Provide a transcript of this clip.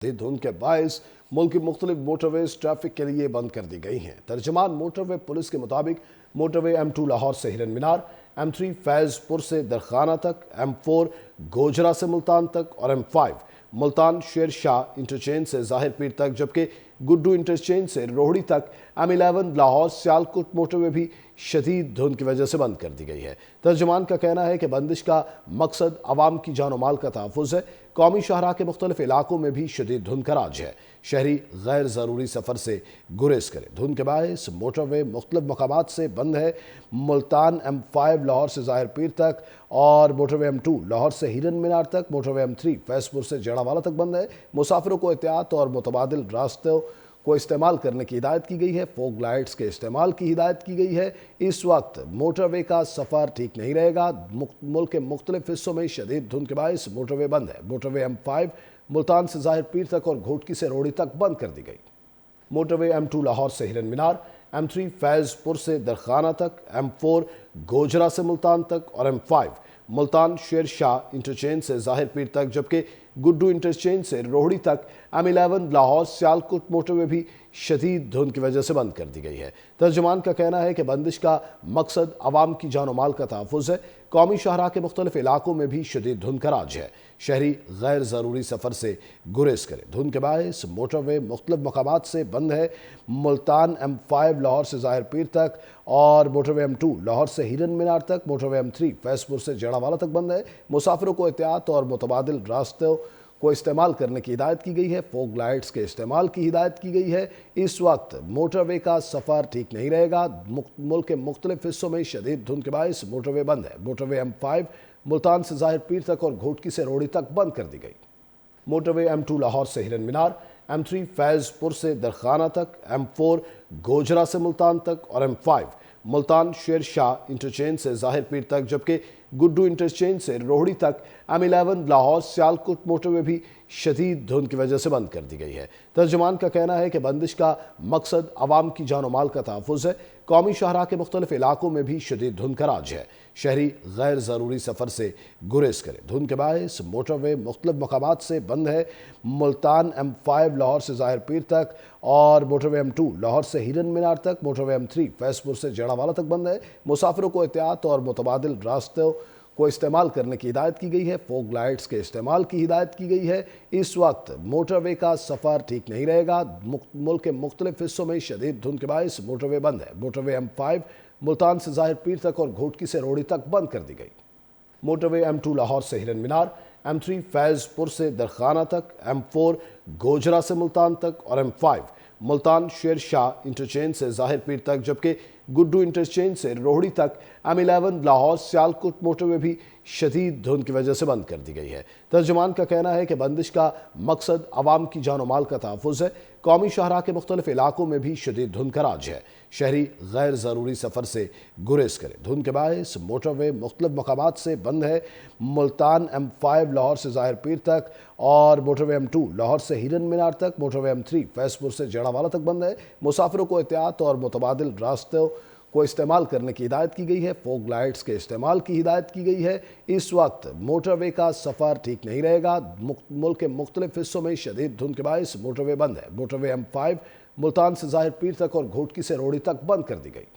धुंध के बायस मुल्क की मुख्तलिफ मोटरवेज ट्रैफिक के लिए बंद कर दी गई हैं। तर्जमान मोटरवे पुलिस के मुताबिक मोटरवे M2 लाहौर से हिरन मीनार, M3 फैजपुर से दरखाना तक, M4 गोजरा से मुल्तान तक और M5 मुल्तान शेर शाह इंटरचेंज से ज़ाहिर पीर तक, जबकि गुड्डू इंटरचेंज से रोहड़ी तक M11 लाहौर सियालकोट मोटरवे भी शदीद धुंध की वजह से बंद कर दी गई है। तर्जमान का कहना है कि बंदिश का मकसद आवाम की जान माल का तहफ़्फ़ुज़ है। कौमी शाहराह के मुख्तलिफ इलाकों में भी शदीद धुंध का राज है। शहरी गैर ज़रूरी सफ़र से गुरेज करें। धुंध के बायस मोटरवे मुख्तलिफ मकामात से बंद है। मुल्तान M5 लाहौर से ज़ाहिर पीर तक और मोटरवे M2 लाहौर से हिरन मीनार तक, मोटरवे M3 फैजपुर से जड़ावाला तक बंद है। मुसाफिरों को एहतियात और मुतबादिल रास्तों को इस्तेमाल करने की हिदायत की गई है। फोग लाइट्स के इस्तेमाल की हिदायत की गई है। इस वक्त मोटरवे का सफ़र ठीक नहीं रहेगा। मुल्क के मुख्तलिफ हिस्सों में शदीद धुंध के बायस मोटरवे बंद है। मोटरवे M5 मुल्तान से ज़ाहिर पीर तक और घोटकी से रोहड़ी तक बंद कर दी गई। मोटरवे M2 लाहौर से हिरन मीनार, M3 फैजपुर से दरखाना तक, M4 गोजरा से मुल्तान तक और M5 मुल्तान शेर शाह इंटरचेंज से ज़ाहिर पीर तक, जबकि गुड्डू इंटरचेंज से रोहड़ी तक M11 लाहौर सियालकोट मोटरवे भी शदीद धुंध की वजह से बंद कर दी गई है। तर्जमान का कहना है कि बंदिश का मकसद आवाम की जान माल का तहफ़्फ़ुज़ है। कौमी शाहराह के मुख्तलिफ इलाकों में भी शदीद धुंध का राज है। शहरी गैर ज़रूरी सफ़र से गुरेज करें। धुंध के बायस मोटरवे मुख्तलिफ मकामात से बंद है। मुल्तान M5 लाहौर से ज़ाहिर पीर तक और मोटरवे M2 लाहौर से हिरन मीनार तक, मोटरवे M3 फैजपुर से जड़ावाला तक बंद है। मुसाफिरों को एहतियात और मुतबादिल रास्तों को इस्तेमाल करने की हिदायत की गई है। फोग लाइट्स के इस्तेमाल की हिदायत की गई है। इस वक्त मोटरवे का सफ़र ठीक नहीं रहेगा। मुल्क के मुख्तलिफ हिस्सों में शदीद धुंध के बायस मोटरवे बंद है। मोटरवे M5 मुल्तान से ज़ाहिर पीर तक और घोटकी से रोहड़ी तक बंद कर दी गई। मोटरवे M2 लाहौर से हिरन मीनार, M3 फैजपुर से दरखाना तक, M4 गोजरा से मुल्तान तक और M5 मुल्तान शेर शाह इंटरचेंज से ज़ाहिर पीर तक, जबकि गुड्डू इंटरचेंज से रोहड़ी तक M11 लाहौर सियालकोट मोटरवे भी शदीद धुंध की वजह से बंद कर दी गई है। तर्जमान का कहना है कि बंदिश का मकसद आवाम की जान माल का तहफ़्फ़ुज़ है। कौमी शाहराह के मुख्तलिफ इलाकों में भी शदीद धुंध का राज है। शहरी गैर ज़रूरी सफ़र से गुरेज करें। धुंध के बायस मोटरवे मुख्तलिफ मकामात से बंद है। मुल्तान M5 लाहौर से ज़ाहिर पीर तक और मोटरवे M2 लाहौर से हिरन मीनार तक, मोटरवे M3 फैजपुर से जड़ावाला तक बंद है। मुसाफिरों को एहतियात और मुतबादिल रास्तों को इस्तेमाल करने की हिदायत की गई है। फोग लाइट्स के इस्तेमाल की हिदायत की गई है। इस वक्त मोटरवे का सफ़र ठीक नहीं रहेगा। मुल्क के मुख्तलिफ हिस्सों में शदीद धुंध के बायस मोटरवे बंद है। मोटरवे M5 मुल्तान से ज़ाहिर पीर तक और घोटकी से रोहड़ी तक बंद कर दी गई। मोटरवे M2 लाहौर से हिरन मीनार, M3 फैजपुर से दरखाना तक, M4 गोजरा से मुल्तान तक और M5 मुल्तान शेर शाह इंटरचेंज से ज़ाहिर पीर तक, जबकि गुड्डू इंटरचेंज से रोहड़ी तक M11 लाहौर सियालकोट मोटरवे भी शदीद धुंध की वजह से बंद कर दी गई है। तर्जमान का कहना है कि बंदिश का मकसद आवाम की जान माल का तहफ़्फ़ुज़ है। कौमी शाहराह के मुख्तलिफ इलाकों में भी शदीद धुंध का राज है। शहरी गैर ज़रूरी सफ़र से गुरेज करें। धुंध के बायस मोटरवे मुख्तलिफ मकामात से बंद है। मुल्तान M5 लाहौर से ज़ाहिर पीर तक और मोटरवे M2 लाहौर से हिरन मीनार तक, मोटरवे M3 फैजपुर से जड़ावाला तक बंद है। मुसाफिरों को एहतियात और मुतबादिल रास्तों को इस्तेमाल करने की हिदायत की गई है। फोग लाइट्स के इस्तेमाल की हिदायत की गई है। इस वक्त मोटरवे का सफ़र ठीक नहीं रहेगा। मुल्क के मुख्तलिफ हिस्सों में शदीद धुंध के बायस मोटरवे बंद है। मोटरवे M5 मुल्तान से ज़ाहिर पीर तक और घोटकी से रोहड़ी तक बंद कर दी गई।